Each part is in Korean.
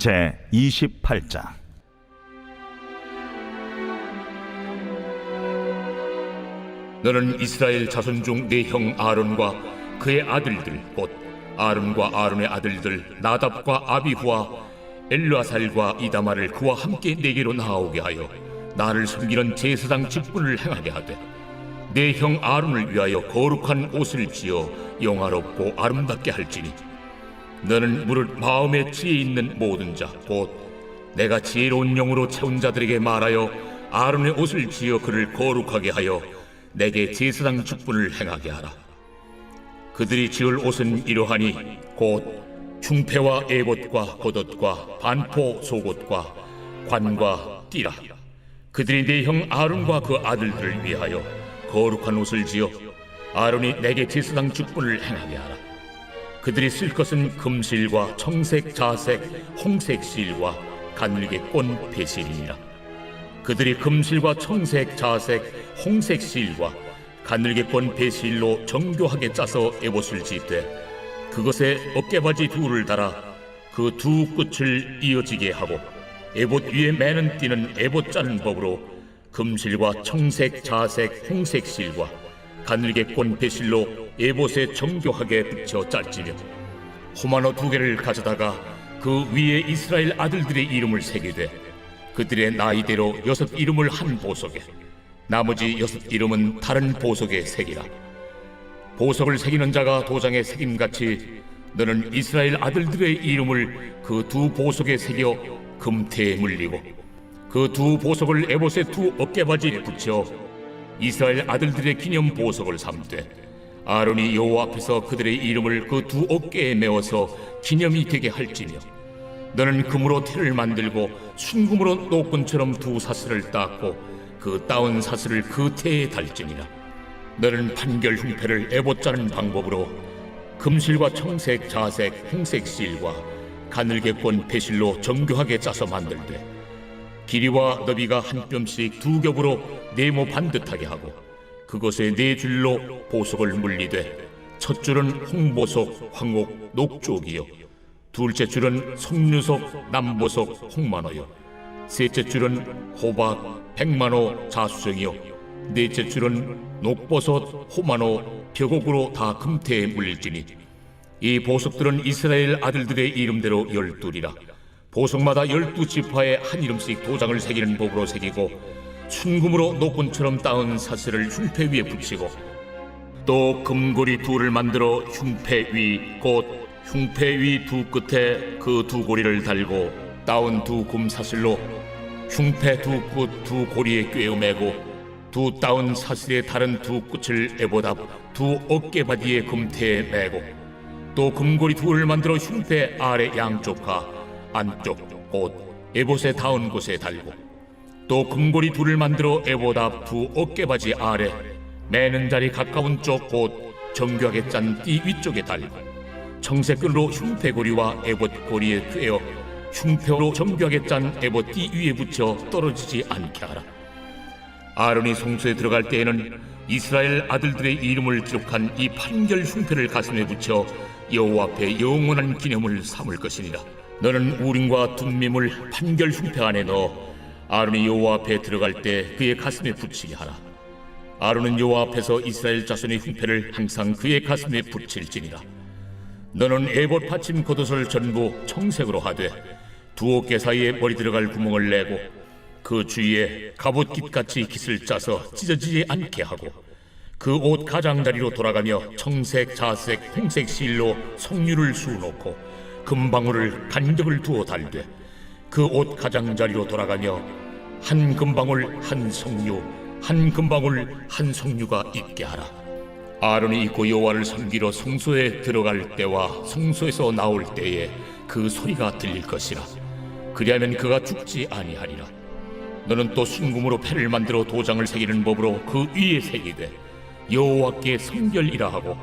제 28장. 너는 이스라엘 자손 중 네 형 아론과 그의 아들들 곧 아론과 아론의 아들들 나답과 아비후와 엘르아살과 이다말을 그와 함께 내게로 나아오게 하여 나를 섬기는 제사장 직분을 행하게 하되 네 형 아론을 위하여 거룩한 옷을 지어 영화롭고 아름답게 할지니 너는 무릇 마음에 지혜 있는 모든 자 곧 내가 지혜로운 영으로 채운 자들에게 말하여 아론의 옷을 지어 그를 거룩하게 하여 내게 제사장 직분을 행하게 하라. 그들이 지을 옷은 이러하니 곧 흉패와 에봇과 겉옷과 반포 속옷과 관과 띠라. 그들이 네 형 아론과 그 아들들을 위하여 거룩한 옷을 지어 아론이 내게 제사장 직분을 행하게 하라. 그들이 쓸 것은 금실과 청색, 자색, 홍색 실과 가늘게 꼰 배실이니라. 그들이 금실과 청색, 자색, 홍색 실과 가늘게 꼰 배실로 정교하게 짜서 에봇을 짓되 그것에 어깨바지 둘을 달아 그 두 끝을 이어지게 하고 에봇 위에 매는 띠는 에봇 짜는 법으로 금실과 청색, 자색, 홍색 실과 가늘게 꼰 배실로 에봇에 정교하게 붙여 짤지며 호마노 2개를 가져다가 그 위에 이스라엘 아들들의 이름을 새기되 그들의 나이대로 6 이름을 한 보석에 나머지 6 이름은 다른 보석에 새기라. 보석을 새기는 자가 도장에 새김같이 너는 이스라엘 아들들의 이름을 그 두 보석에 새겨 금태에 물리고 그 두 보석을 에봇의 두 어깨바지에 붙여 이스라엘 아들들의 기념 보석을 삼되 아론이 여호와 앞에서 그들의 이름을 그 두 어깨에 메어서 기념이 되게 할지며 너는 금으로 태를 만들고 순금으로 노끈처럼 두 사슬을 닦고 그 따온 사슬을 그 태에 달지니라. 너는 판결 흉패를 에봇 짜는 방법으로 금실과 청색, 자색, 홍색 실과 가늘게 꼰 배실로 정교하게 짜서 만들되 길이와 너비가 한 뼘씩 2겹으로 네모 반듯하게 하고 그것에 4줄로 보석을 물리되 첫 줄은 홍보석, 황옥, 녹쪽이요 둘째 줄은 석류석, 남보석, 홍만호요 셋째 줄은 호박, 백만호, 자수정이요 넷째 줄은 녹버섯, 호만호, 벽옥으로 다 금태에 물릴지니 이 보석들은 이스라엘 아들들의 이름대로 12이라. 보석마다 12지파에 한 이름씩 도장을 새기는 법으로 새기고 순금으로 노끈처럼 따은 사슬을 흉패 위에 붙이고 또 금고리 2를 만들어 흉패 위 곧 흉패 위 두 끝에 그 두 고리를 달고 따온 두 금사슬로 흉패 두 끝 두 고리에 꿰어 매고 두 따온 사슬의 다른 두 끝을 에봇 앞 두 어깨바디의 금태에 매고 또 금고리 2를 만들어 흉패 아래 양쪽과 안쪽 곧 에봇에 닿은 곳에 달고 또 금고리 2를 만들어 에봇 앞 두 어깨바지 아래 매는 자리 가까운 쪽 곧 정교하게 짠 띠 위쪽에 달고 청색끈으로 흉패고리와 에봇 고리에 꿰어 흉패로 정교하게 짠 에봇 띠 위에 붙여 떨어지지 않게 하라. 아론이 성소에 들어갈 때에는 이스라엘 아들들의 이름을 기록한 이 판결 흉패를 가슴에 붙여 여호와 앞에 영원한 기념을 삼을 것이니라. 너는 우림과 둠밈을 판결 흉패 안에 넣어 아론이 여호와 앞에 들어갈 때 그의 가슴에 붙이게 하라. 아론은 여호와 앞에서 이스라엘 자손의 흉패를 항상 그의 가슴에 붙일지니라. 너는 에봇 받침 겉옷을 전부 청색으로 하되 두 어깨 사이에 머리 들어갈 구멍을 내고 그 주위에 갑옷깃같이 깃을 짜서 찢어지지 않게 하고 그 옷 가장자리로 돌아가며 청색, 자색, 홍색 실로 석류를 수놓고 금방울을 간격을 두어 달되 그 옷 가장자리로 돌아가며 한 금방울 한 석류 한 금방울 한 석류가 있게 하라. 아론이 입고 여호와를 섬기러 성소에 들어갈 때와 성소에서 나올 때에 그 소리가 들릴 것이라. 그리하면 그가 죽지 아니하리라. 너는 또 순금으로 패를 만들어 도장을 새기는 법으로 그 위에 새기되 여호와께 성결이라 하고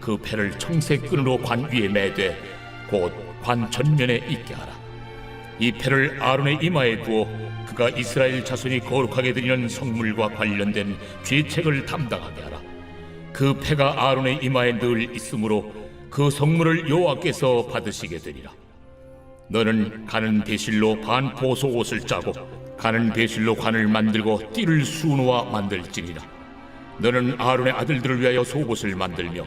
그 패를 청색 끈으로 관 위에 매되 곧 관 전면에 있게 하라. 이 패를 아론의 이마에 두어 그가 이스라엘 자손이 거룩하게 드리는 성물과 관련된 죄책을 담당하게 하라. 그 패가 아론의 이마에 늘 있으므로 그 성물을 여호와께서 받으시게 되리라. 너는 가는 배실로 반포소 옷을 짜고 가는 배실로 관을 만들고 띠를 수놓아 만들지니라. 너는 아론의 아들들을 위하여 속옷을 만들며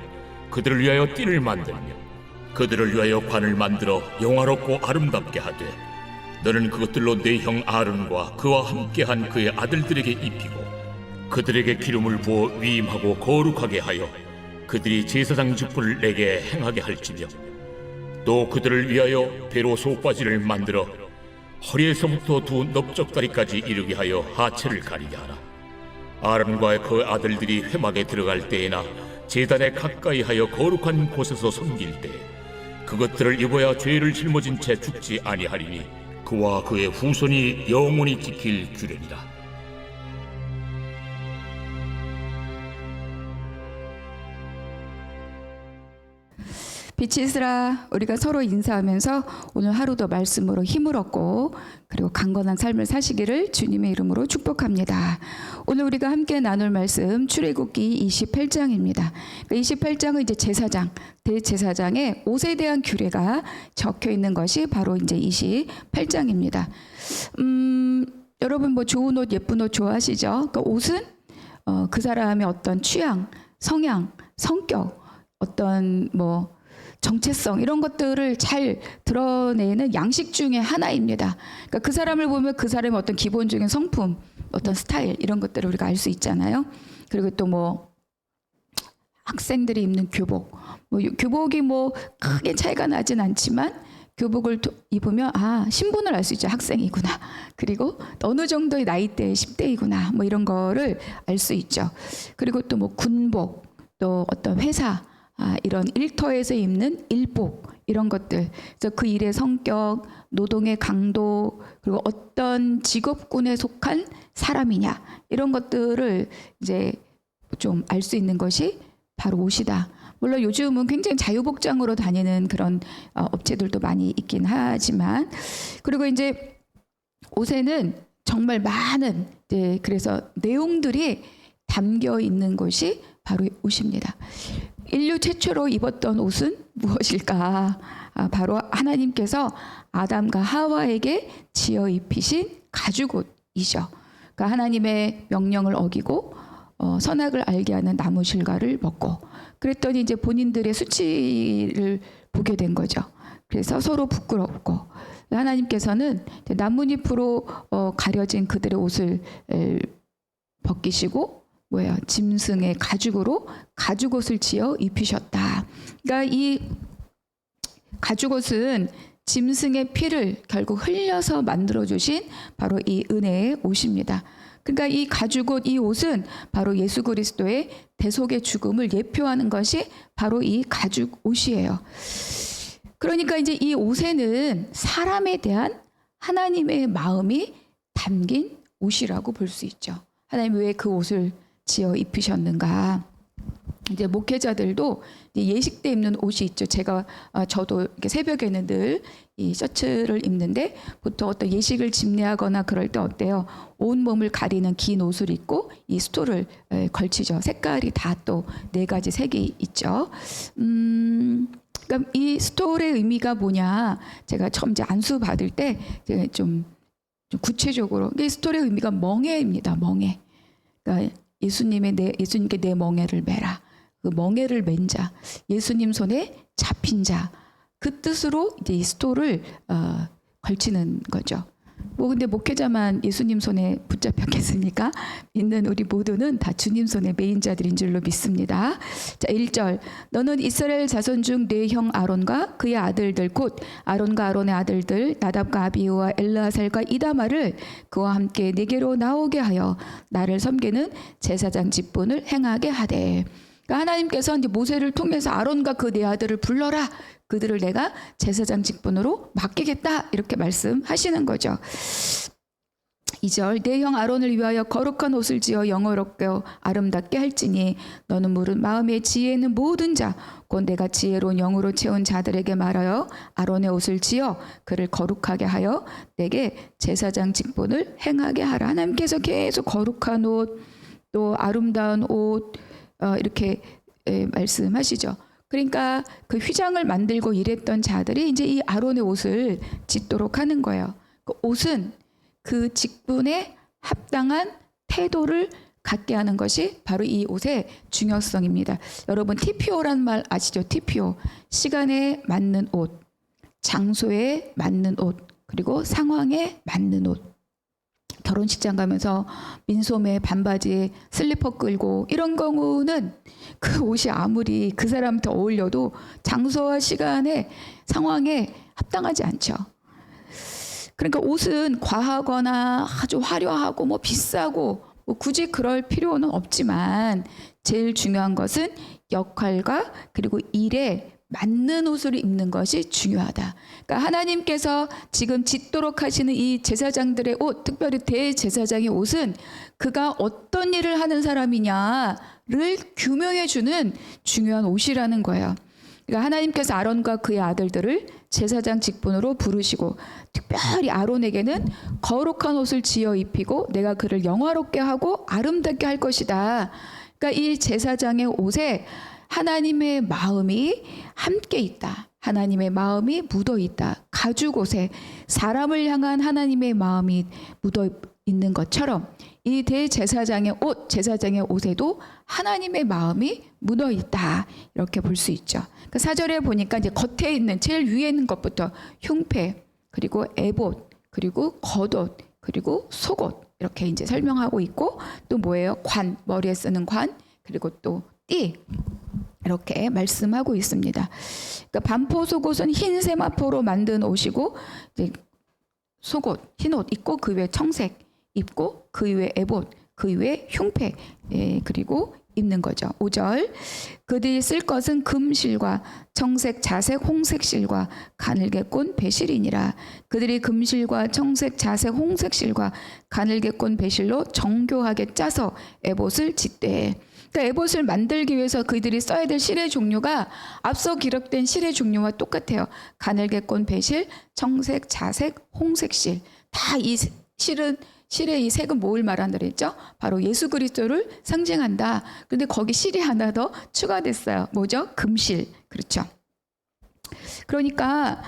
그들을 위하여 띠를 만들며 그들을 위하여 관을 만들어 영화롭고 아름답게 하되 너는 그것들로 네 형 아론과 그와 함께한 그의 아들들에게 입히고 그들에게 기름을 부어 위임하고 거룩하게 하여 그들이 제사장 직분을 내게 행하게 할지며 또 그들을 위하여 배로 속바지를 만들어 허리에서부터 두 넓적다리까지 이르게 하여 하체를 가리게 하라. 아론과 그 아들들이 회막에 들어갈 때에나 제단에 가까이 하여 거룩한 곳에서 섬길 때 그것들을 입어야 죄를 짊어진 채 죽지 아니하리니 그와 그의 후손이 영원히 지킬 규례니라. 빛이 있으라. 우리가 서로 인사하면서 오늘 하루도 말씀으로 힘을 얻고 그리고 강건한 삶을 사시기를 주님의 이름으로 축복합니다. 오늘 우리가 함께 나눌 말씀 출애굽기 28장입니다. 28장은 이제 제사장, 대제사장의 옷에 대한 규례가 적혀 있는 것이 바로 이제 28장입니다. 여러분 뭐 좋은 옷, 예쁜 옷 좋아하시죠? 그러니까 옷은 그 사람의 어떤 취향, 성향, 성격, 어떤 뭐 정체성 이런 것들을 잘 드러내는 양식 중에 하나입니다. 그러니까 그 사람을 보면 그 사람의 어떤 기본적인 성품, 어떤 스타일 이런 것들을 우리가 알 수 있잖아요. 그리고 또 뭐 학생들이 입는 교복, 뭐 교복이 뭐 크게 차이가 나진 않지만 교복을 입으면 아 신분을 알 수 있죠. 학생이구나. 그리고 어느 정도의 나이대의 10대이구나. 뭐 이런 거를 알 수 있죠. 그리고 또 뭐 군복, 또 어떤 회사 이런 일터에서 입는 일복 이런 것들, 그래서 그 일의 성격, 노동의 강도, 그리고 어떤 직업군에 속한 사람이냐 이런 것들을 이제 좀 알 수 있는 것이 바로 옷이다. 물론 요즘은 굉장히 자유복장으로 다니는 그런 업체들도 많이 있긴 하지만, 그리고 이제 옷에는 정말 많은 그래서 내용들이 담겨 있는 것이 바로 옷입니다. 인류 최초로 입었던 옷은 무엇일까? 바로 하나님께서 아담과 하와에게 지어 입히신 가죽옷이죠. 그러니까 하나님의 명령을 어기고 선악을 알게 하는 나무 실과를 먹고 그랬더니 이제 본인들의 수치를 보게 된 거죠. 그래서 서로 부끄럽고 하나님께서는 나뭇잎으로 가려진 그들의 옷을 벗기시고 짐승의 가죽으로 가죽옷을 지어 입히셨다. 그러니까 이 가죽옷은 짐승의 피를 결국 흘려서 만들어주신 바로 이 은혜의 옷입니다. 그러니까 이 가죽옷, 이 옷은 바로 예수 그리스도의 대속의 죽음을 예표하는 것이 바로 이 가죽옷이에요. 그러니까 이제 이 옷에는 사람에 대한 하나님의 마음이 담긴 옷이라고 볼 수 있죠. 하나님 왜 그 옷을 지어 입히셨는가? 이제 목회자들도 예식 때 입는 옷이 있죠. 저도 이렇게 새벽에는 늘 이 셔츠를 입는데 보통 어떤 예식을 집례하거나 그럴 때 어때요? 온 몸을 가리는 긴 옷을 입고 이 스토를 걸치죠. 색깔이 다 또 4가지 색이 있죠. 그러니까 이 스토의 의미가 뭐냐? 제가 처음 이제 안수 받을 때 좀 구체적으로 이 스토의 의미가 멍에입니다. 멍에. 그러니까 예수님께 내 멍에를 매라. 그 멍에를 맨 자, 예수님 손에 잡힌 자, 그 뜻으로 이제 이 스토를 걸치는 거죠. 뭐 근데 목회자만 예수님 손에 붙잡혔겠습니까? 믿는 우리 모두는 다 주님 손에 매인 자들인 줄로 믿습니다. 자, 1절. 너는 이스라엘 자손 중 네 형 아론과 그의 아들들 곧 아론과 아론의 아들들 나답과 아비후와 엘르아살과 이다마를 그와 함께 네게로 나오게 하여 나를 섬기는 제사장 직분을 행하게 하되. 그러니까 하나님께서 이제 모세를 통해서 아론과 그 네 아들을 불러라. 그들을 내가 제사장 직분으로 맡기겠다. 이렇게 말씀하시는 거죠. 2절. 내 형 아론을 위하여 거룩한 옷을 지어 영어롭게 아름답게 할지니 너는 물은 마음의 지혜 있는 모든 자 곧 내가 지혜로운 영으로 채운 자들에게 말하여 아론의 옷을 지어 그를 거룩하게 하여 내게 제사장 직분을 행하게 하라. 하나님께서 계속 거룩한 옷 또 아름다운 옷 이렇게 말씀하시죠. 그러니까 그 휘장을 만들고 일했던 자들이 이제 이 아론의 옷을 짓도록 하는 거예요. 그 옷은 그 직분에 합당한 태도를 갖게 하는 것이 바로 이 옷의 중요성입니다. 여러분 TPO란 말 아시죠? TPO. 시간에 맞는 옷, 장소에 맞는 옷, 그리고 상황에 맞는 옷. 결혼식장 가면서 민소매 반바지에 슬리퍼 끌고 이런 경우는 그 옷이 아무리 그 사람한테 어울려도 장소와 시간에 상황에 합당하지 않죠. 그러니까 옷은 과하거나 아주 화려하고 뭐 비싸고 뭐 굳이 그럴 필요는 없지만 제일 중요한 것은 역할과 그리고 일에 맞는 옷을 입는 것이 중요하다. 그러니까 하나님께서 지금 짓도록 하시는 이 제사장들의 옷, 특별히 대제사장의 옷은 그가 어떤 일을 하는 사람이냐를 규명해 주는 중요한 옷이라는 거예요. 그러니까 하나님께서 아론과 그의 아들들을 제사장 직분으로 부르시고 특별히 아론에게는 거룩한 옷을 지어 입히고 내가 그를 영화롭게 하고 아름답게 할 것이다. 그러니까 이 제사장의 옷에 하나님의 마음이 함께 있다. 하나님의 마음이 묻어 있다. 가죽 옷에 사람을 향한 하나님의 마음이 묻어 있는 것처럼 이 대제사장의 옷, 제사장의 옷에도 하나님의 마음이 묻어 있다. 이렇게 볼 수 있죠. 그 4절에 보니까 이제 겉에 있는 제일 위에 있는 것부터 흉패, 그리고 에봇, 그리고 겉옷, 그리고 속옷 이렇게 이제 설명하고 있고 또 뭐예요? 관, 머리에 쓰는 관, 그리고 또 띠. 이렇게 말씀하고 있습니다. 그러니까 반포 속옷은 흰 세마포로 만든 옷이고 이제 속옷, 흰 옷 입고 그 위에 청색 입고 그 위에 에봇, 그 위에 흉패 그리고 입는 거죠. 5절 그들이 쓸 것은 금실과 청색, 자색, 홍색 실과 가늘게 꼰 배실이니라. 그들이 금실과 청색, 자색, 홍색 실과 가늘게 꼰 배실로 정교하게 짜서 에봇을 짓되. 그러니까 에봇을 만들기 위해서 그들이 써야 될 실의 종류가 앞서 기록된 실의 종류와 똑같아요. 가늘게 꼰 배실, 청색, 자색, 홍색 실. 다 이 실의 이 색은 뭘 말한다 그랬죠? 바로 예수 그리스도를 상징한다. 그런데 거기 실이 하나 더 추가됐어요. 뭐죠? 금실. 그렇죠. 그러니까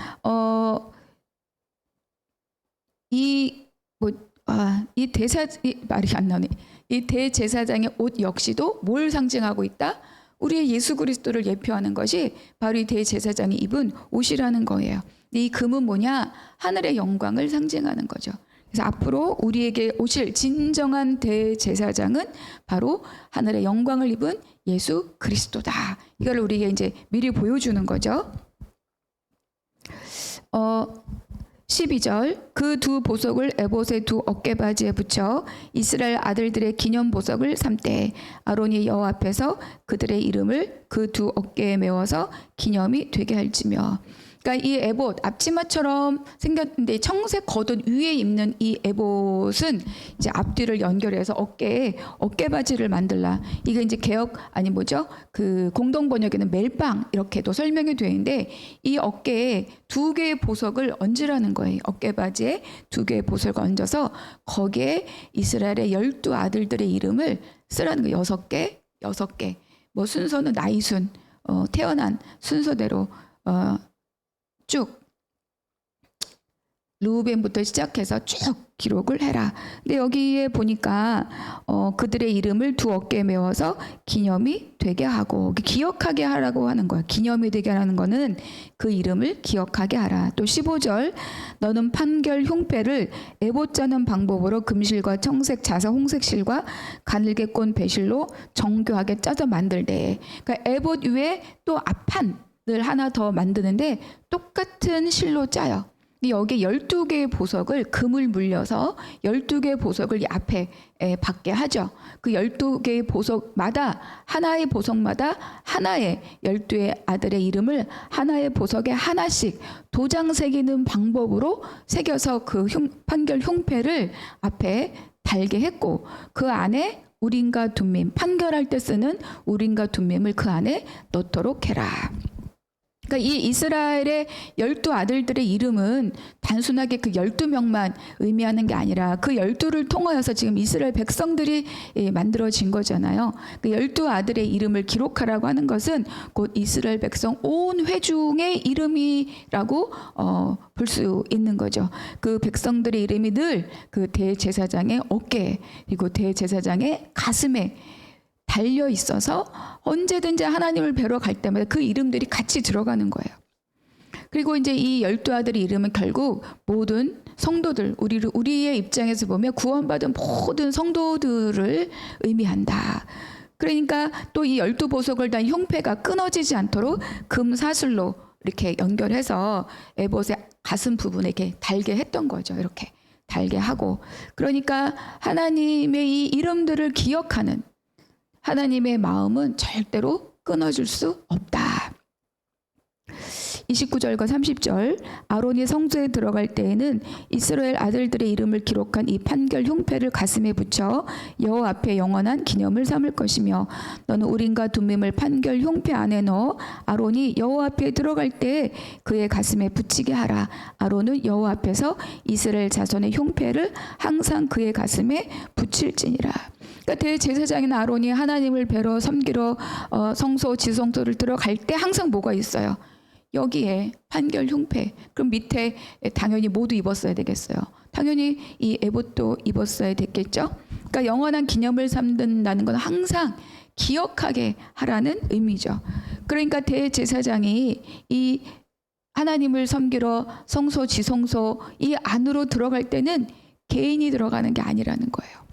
말이 안 나오네. 이 대제사장의 옷 역시도 뭘 상징하고 있다? 우리의 예수 그리스도를 예표하는 것이 바로 이 대제사장이 입은 옷이라는 거예요. 이 금은 뭐냐? 하늘의 영광을 상징하는 거죠. 그래서 앞으로 우리에게 오실 진정한 대제사장은 바로 하늘의 영광을 입은 예수 그리스도다. 이걸 우리에게 이제 미리 보여주는 거죠. 12절 그 두 보석을 에봇의 두 어깨바지에 붙여 이스라엘 아들들의 기념 보석을 삼되 아론이 여호와 앞에서 그들의 이름을 그 두 어깨에 메워서 기념이 되게 할지며. 그러니까 이 에봇 앞치마처럼 생겼는데 청색 겉옷 위에 입는 이 에봇은 이제 앞뒤를 연결해서 어깨에 어깨바지를 만들라. 이게 이제 그 공동 번역에는 멜빵 이렇게도 설명이 되어 있는데 이 어깨에 두 개의 보석을 얹으라는 거예요. 어깨바지에 두 개의 보석을 얹어서 거기에 이스라엘의 12 아들들의 이름을 쓰라는 거예요. 6개. 뭐 순서는 나이순 태어난 순서대로 쭉 루벤부터 시작해서 쭉 기록을 해라. 근데 여기에 보니까 그들의 이름을 두 어깨에 메워서 기념이 되게 하고 기억하게 하라고 하는 거야. 기념이 되게 하라는 거는 그 이름을 기억하게 하라. 또 15절 너는 판결 흉패를 에봇 짜는 방법으로 금실과 청색, 자색, 홍색 실과 가늘게 꼰 배실로 정교하게 짜서 만들되. 그러니까 에봇 위에 또 앞판을 하나 더 만드는데 똑같은 실로 짜요. 여기에 12개의 보석을 금을 물려서 12개의 보석을 이 앞에 받게 하죠. 그 12개의 보석마다 하나의 보석마다 하나의 12의 아들의 이름을 하나의 보석에 하나씩 도장 새기는 방법으로 새겨서 그 판결 흉패를 앞에 달게 했고 그 안에 우림과 둠밈 판결할 때 쓰는 우림과 둠밈을 그 안에 넣도록 해라. 그러니까 이 이스라엘의 12아들들의 이름은 단순하게 그 12명만 의미하는 게 아니라 그 12를 통하여서 지금 이스라엘 백성들이 만들어진 거잖아요. 그 12아들의 이름을 기록하라고 하는 것은 곧 이스라엘 백성 온 회중의 이름이라고 볼 수 있는 거죠. 그 백성들의 이름이 늘 그 대제사장의 어깨 그리고 대제사장의 가슴에 달려 있어서 언제든지 하나님을 뵈러 갈 때마다 그 이름들이 같이 들어가는 거예요. 그리고 이제 이 12아들의 이름은 결국 모든 성도들, 우리의 입장에서 보면 구원받은 모든 성도들을 의미한다. 그러니까 또 이 12보석을 단 흉패가 끊어지지 않도록 금 사슬로 이렇게 연결해서 에봇의 가슴 부분에 이렇게 달게 했던 거죠. 이렇게 달게 하고. 그러니까 하나님의 이 이름들을 기억하는 하나님의 마음은 절대로 끊어질 수 없다. 29절과 30절 아론이 성소에 들어갈 때에는 이스라엘 아들들의 이름을 기록한 이 판결 흉패를 가슴에 붙여 여호와 앞에 영원한 기념을 삼을 것이며 너는 우림과 둠밈을 판결 흉패 안에 넣어 아론이 여호와 앞에 들어갈 때 그의 가슴에 붙이게 하라. 아론은 여호와 앞에서 이스라엘 자손의 흉패를 항상 그의 가슴에 붙일지니라. 그러니까 대제사장인 아론이 하나님을 뵈러 섬기러 성소 지성소를 들어갈 때 항상 뭐가 있어요? 여기에 판결 흉패. 그럼 밑에 당연히 모두 입었어야 되겠어요. 당연히 이 에봇도 입었어야 됐겠죠. 그러니까 영원한 기념을 삼는다는 건 항상 기억하게 하라는 의미죠. 그러니까 대제사장이 이 하나님을 섬기러 성소 지성소 이 안으로 들어갈 때는 개인이 들어가는 게 아니라는 거예요.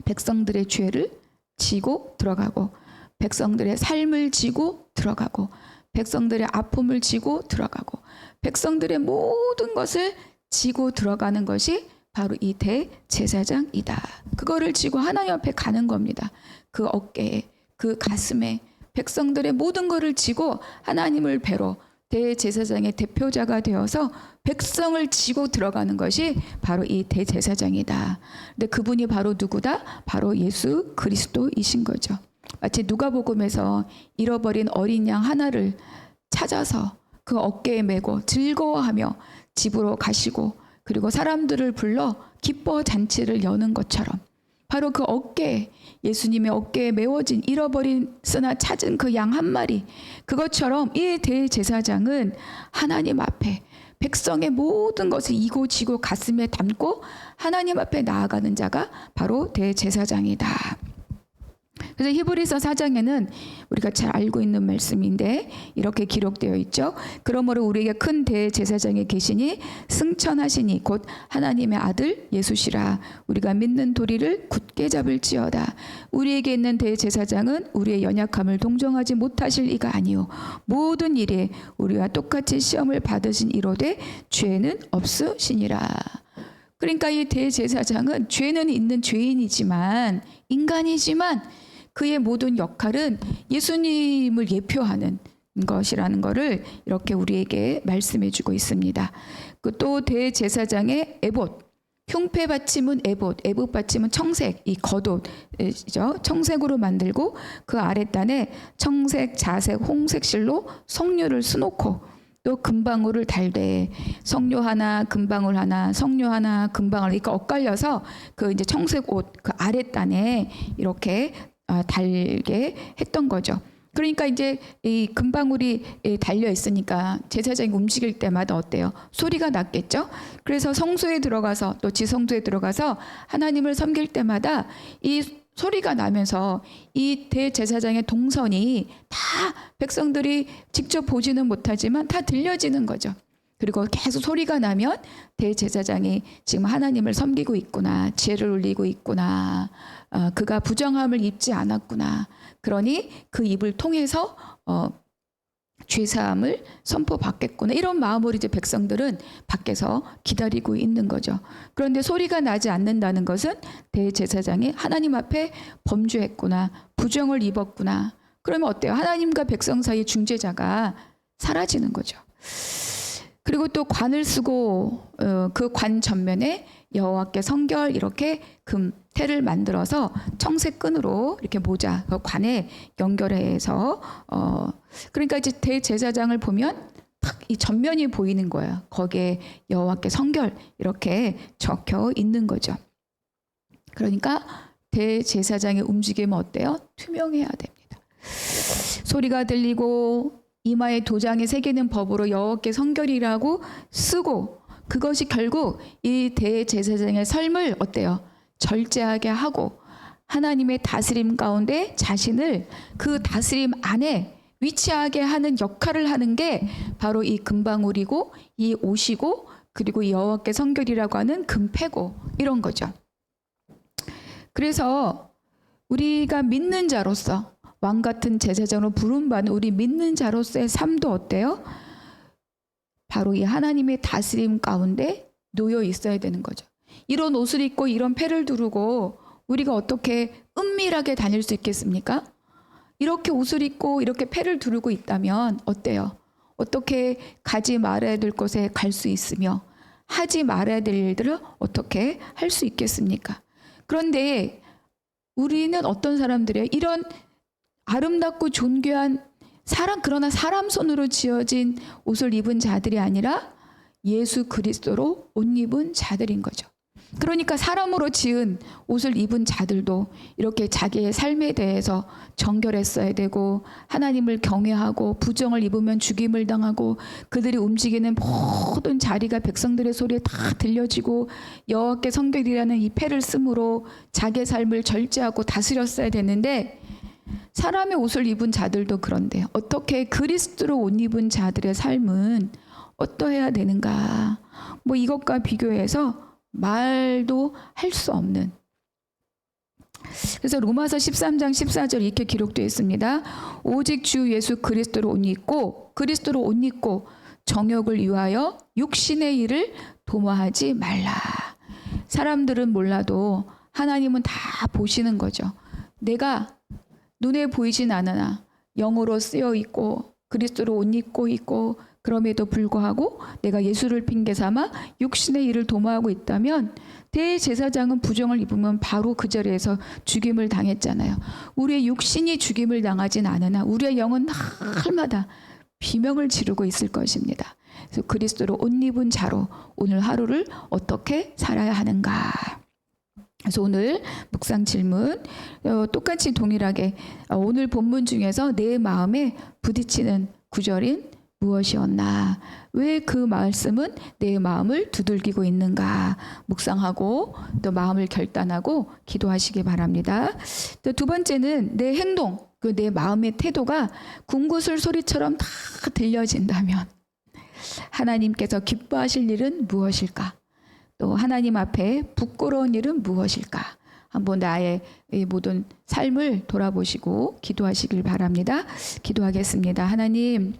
백성들의 죄를 지고 들어가고 백성들의 삶을 지고 들어가고 백성들의 아픔을 지고 들어가고 백성들의 모든 것을 지고 들어가는 것이 바로 이 대제사장이다. 그거를 지고 하나님 앞에 가는 겁니다. 그 어깨에 그 가슴에 백성들의 모든 것을 지고 하나님을 뵈러 대제사장의 대표자가 되어서 백성을 지고 들어가는 것이 바로 이 대제사장이다. 근데 그분이 바로 누구다? 바로 예수 그리스도이신 거죠. 마치 누가복음에서 잃어버린 어린 양 하나를 찾아서 그 어깨에 메고 즐거워하며 집으로 가시고 그리고 사람들을 불러 기뻐 잔치를 여는 것처럼 바로 그 어깨에 예수님의 어깨에 메워진 잃어버린 쓰나 찾은 그 양 한 마리 그것처럼 이 대제사장은 하나님 앞에 백성의 모든 것을 이고 지고 가슴에 담고 하나님 앞에 나아가는 자가 바로 대제사장이다. 그래서 히브리서 4장에는 우리가 잘 알고 있는 말씀인데 이렇게 기록되어 있죠. 그러므로 우리에게 큰 대제사장이 계시니 승천하시니 곧 하나님의 아들 예수시라. 우리가 믿는 도리를 굳게 잡을지어다. 우리에게 있는 대제사장은 우리의 연약함을 동정하지 못하실 이가 아니요 모든 일에 우리와 똑같이 시험을 받으신 이로되 죄는 없으시니라. 그러니까 이 대제사장은 죄는 있는 죄인이지만 인간이지만 그의 모든 역할은 예수님을 예표하는 것이라는 것을 이렇게 우리에게 말씀해 주고 있습니다. 또 대제사장의 에봇, 흉패 받침은 에봇 받침은 청색, 이 겉옷이죠. 청색으로 만들고 그 아랫단에 청색, 자색, 홍색 실로 석류를 수놓고 또 금방울을 달되 석류 하나, 금방울 하나, 석류 하나, 금방울 이렇게 엇갈려서 그 이제 청색 옷 그 아랫단에 이렇게 달게 했던 거죠. 그러니까 이제 이 금방울이 달려 있으니까 제사장이 움직일 때마다 어때요? 소리가 났겠죠. 그래서 성소에 들어가서 또 지성소에 들어가서 하나님을 섬길 때마다 이 소리가 나면서 이 대제사장의 동선이 다 백성들이 직접 보지는 못하지만 다 들려지는 거죠. 그리고 계속 소리가 나면 대제사장이 지금 하나님을 섬기고 있구나, 죄를 올리고 있구나, 그가 부정함을 입지 않았구나. 그러니 그 입을 통해서 죄사함을 선포받겠구나. 이런 마음으로 이제 백성들은 밖에서 기다리고 있는 거죠. 그런데 소리가 나지 않는다는 것은 대제사장이 하나님 앞에 범죄했구나, 부정을 입었구나. 그러면 어때요? 하나님과 백성 사이 중재자가 사라지는 거죠. 그리고 또 관을 쓰고 그 관 전면에 여호와께 성결 이렇게 금 패를 만들어서 청색 끈으로 이렇게 모자 그 관에 연결해서 그러니까 이제 대제사장을 보면 딱 이 전면이 보이는 거예요. 거기에 여호와께 성결 이렇게 적혀 있는 거죠. 그러니까 대제사장의 움직임은 어때요? 투명해야 됩니다. 소리가 들리고 이마에 도장에 새기는 법으로 여호와께 성결이라고 쓰고 그것이 결국 이 대제사장의 삶을 어때요? 절제하게 하고 하나님의 다스림 가운데 자신을 그 다스림 안에 위치하게 하는 역할을 하는 게 바로 이 금방울이고 이 옷이고 그리고 이 여호와께 성결이라고 하는 금패고 이런 거죠. 그래서 우리가 믿는 자로서 왕 같은 제사장으로 부름받는 우리 믿는 자로서의 삶도 어때요? 바로 이 하나님의 다스림 가운데 놓여 있어야 되는 거죠. 이런 옷을 입고 이런 패를 두르고 우리가 어떻게 은밀하게 다닐 수 있겠습니까? 이렇게 옷을 입고 이렇게 패를 두르고 있다면 어때요? 어떻게 가지 말아야 될 곳에 갈 수 있으며 하지 말아야 될 일들을 어떻게 할 수 있겠습니까? 그런데 우리는 어떤 사람들이에요? 이런 아름답고 존귀한 그러나 사람 손으로 지어진 옷을 입은 자들이 아니라 예수 그리스도로 옷 입은 자들인 거죠. 그러니까 사람으로 지은 옷을 입은 자들도 이렇게 자기의 삶에 대해서 정결했어야 되고 하나님을 경외하고 부정을 입으면 죽임을 당하고 그들이 움직이는 모든 자리가 백성들의 소리에 다 들려지고 여호와께 성결이라는 이 패를 쓰므로 자기의 삶을 절제하고 다스렸어야 되는데 사람의 옷을 입은 자들도 그런데 어떻게 그리스도로 옷 입은 자들의 삶은 어떠해야 되는가? 뭐 이것과 비교해서 말도 할 수 없는. 그래서 로마서 13장 14절 이렇게 기록되어 있습니다. 오직 주 예수 그리스도로 옷 입고 정욕을 위하여 육신의 일을 도모하지 말라. 사람들은 몰라도 하나님은 다 보시는 거죠. 내가 눈에 보이진 않으나 영으로 쓰여 있고 그리스도로 옷 입고 있고 그럼에도 불구하고 내가 예수를 핑계 삼아 육신의 일을 도모하고 있다면 대제사장은 부정을 입으면 바로 그 자리에서 죽임을 당했잖아요. 우리의 육신이 죽임을 당하진 않으나 우리의 영은 날마다 비명을 지르고 있을 것입니다. 그래서 그리스도로 옷 입은 자로 오늘 하루를 어떻게 살아야 하는가? 그래서 오늘 묵상 질문 똑같이 동일하게 오늘 본문 중에서 내 마음에 부딪히는 구절인 무엇이었나? 왜 그 말씀은 내 마음을 두들기고 있는가? 묵상하고 또 마음을 결단하고 기도하시기 바랍니다. 또 두 번째는 내 행동, 내 마음의 태도가 궁구슬 소리처럼 다 들려진다면 하나님께서 기뻐하실 일은 무엇일까? 또 하나님 앞에 부끄러운 일은 무엇일까? 한번 나의 모든 삶을 돌아보시고 기도하시길 바랍니다. 기도하겠습니다. 하나님,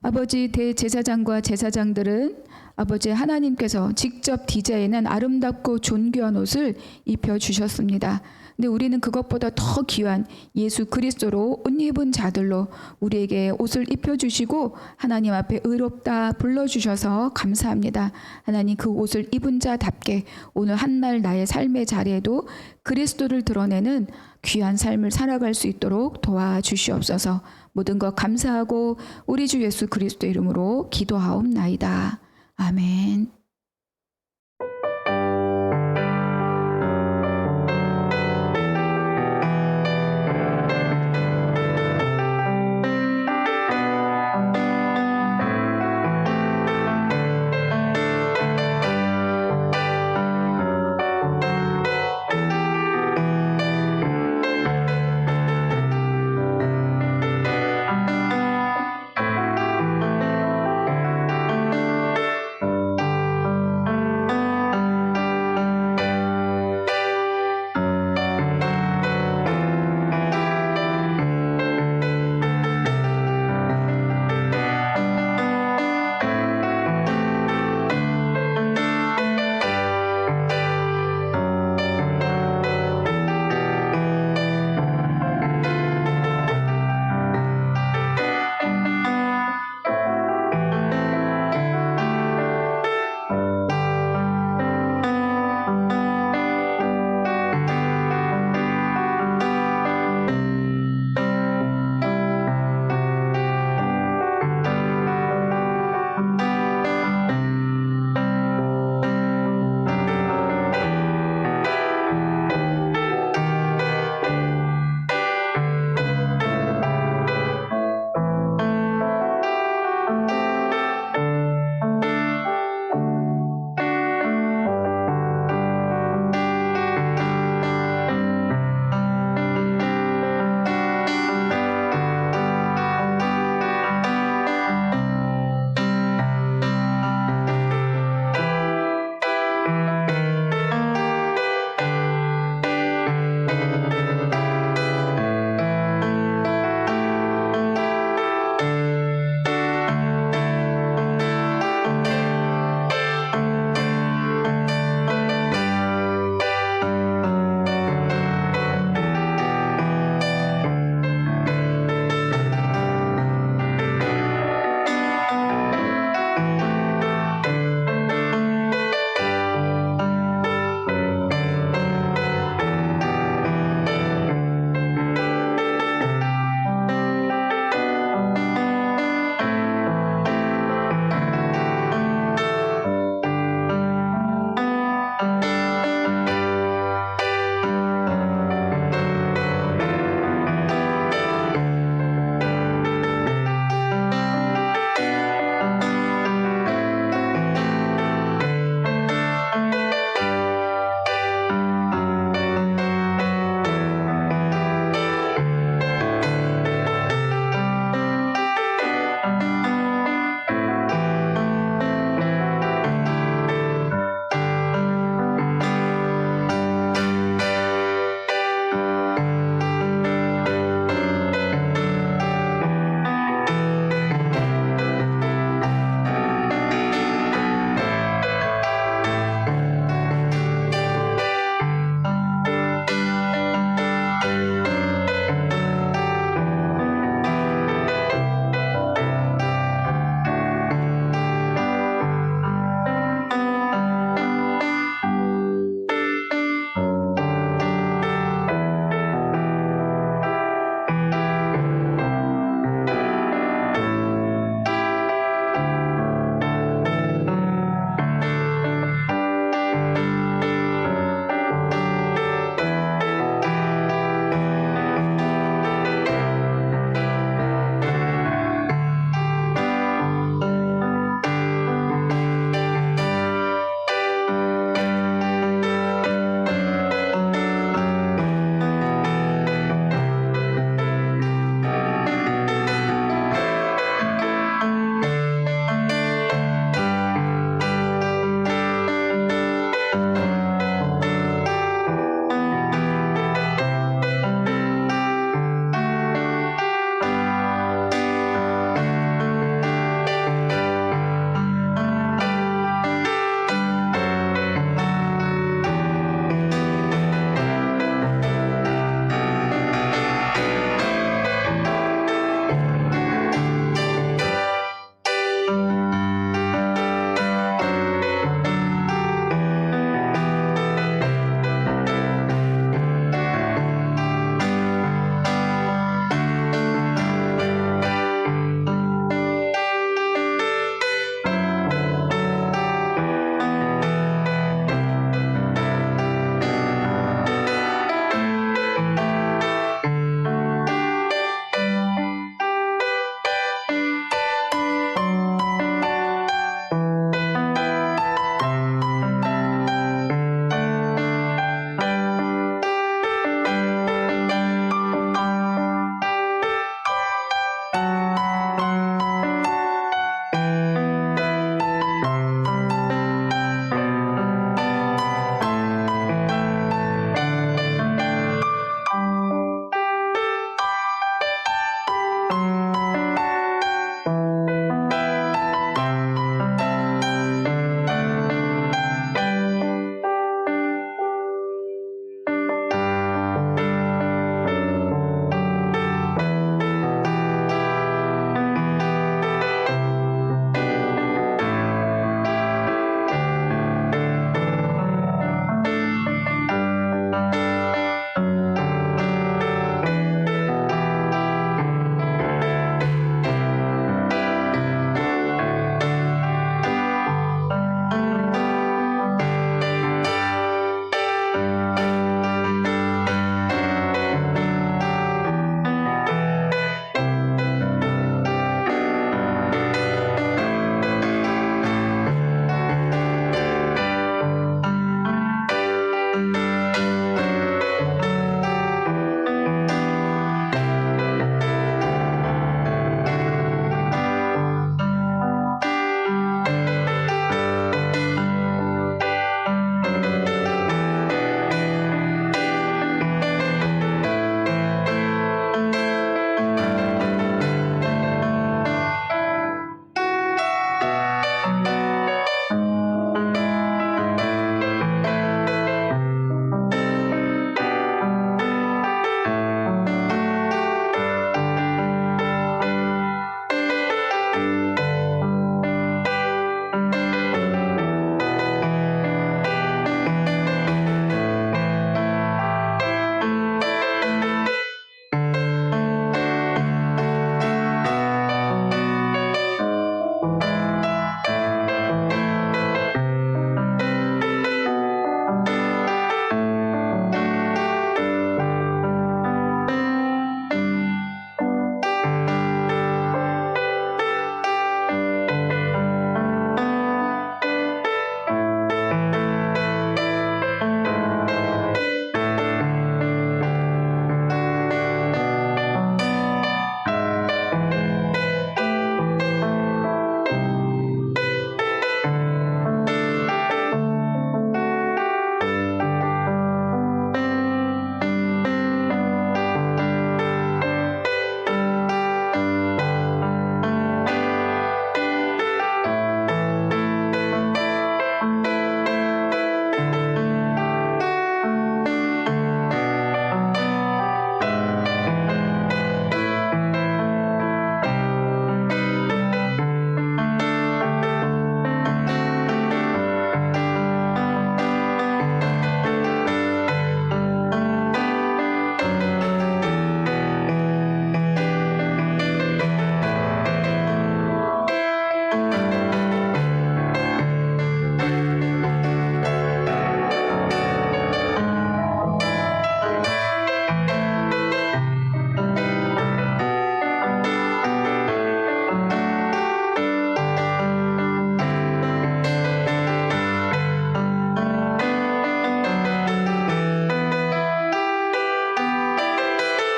아버지 대제사장과 제사장들은 아버지 하나님께서 직접 디자인한 아름답고 존귀한 옷을 입혀주셨습니다. 근데 우리는 그것보다 더 귀한 예수 그리스도로 옷 입은 자들로 우리에게 옷을 입혀주시고 하나님 앞에 의롭다 불러주셔서 감사합니다. 하나님 그 옷을 입은 자답게 오늘 한날 나의 삶의 자리에도 그리스도를 드러내는 귀한 삶을 살아갈 수 있도록 도와주시옵소서. 모든 것 감사하고 우리 주 예수 그리스도 이름으로 기도하옵나이다. 아멘.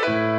주